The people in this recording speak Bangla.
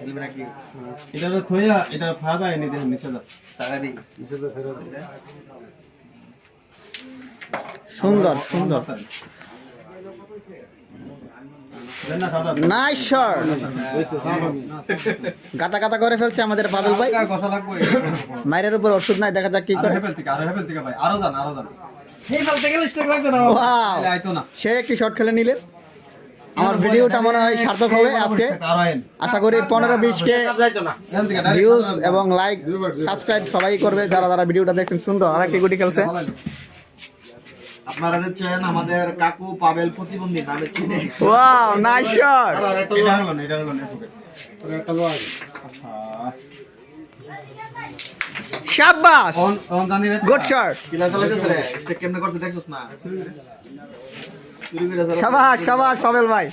দিবে নাকি এটা তো থইয়া এটা ফাদা এনে দেন নিচে দাও সারা দি সুন্দর সুন্দর দেন না ফাদা নাইস শট গাতা গাতা করে ফেলছে আমাদের পাবেল ভাই কষা লাগবে মায়ের উপর ওষুধ নাই দেখা যাক কি আরো করে হেপেল থেকে ভাই আরো জান এই ফেলতে গেলে স্টেক লাগবে না ওয়াও আইতো না সে একটি শট খেলে নিলে আমার ভিডিওটা মনে হয় সার্থক হবে আজকে আরো আইন আশা করি 15-20 কে ভিউজ এবং লাইক সাবস্ক্রাইব সবাই করবে যারা যারা ভিডিওটা দেখছেন সুন্দর আরেকটি গুটি খেলছে আপনারা দেখছেন আমাদের কাকু পাবেল প্রতিবন্ধী নামে চিনে ওয়াও নাইস শট এটা হলো না একটা লো আগে শাবাশ অন জানি রে গুড শট কিলা চালাইতেছে রে স্টেক কেমনে করতে দেখছস না শুরু করে শাবাশ শাবাশ পাবেল ভাই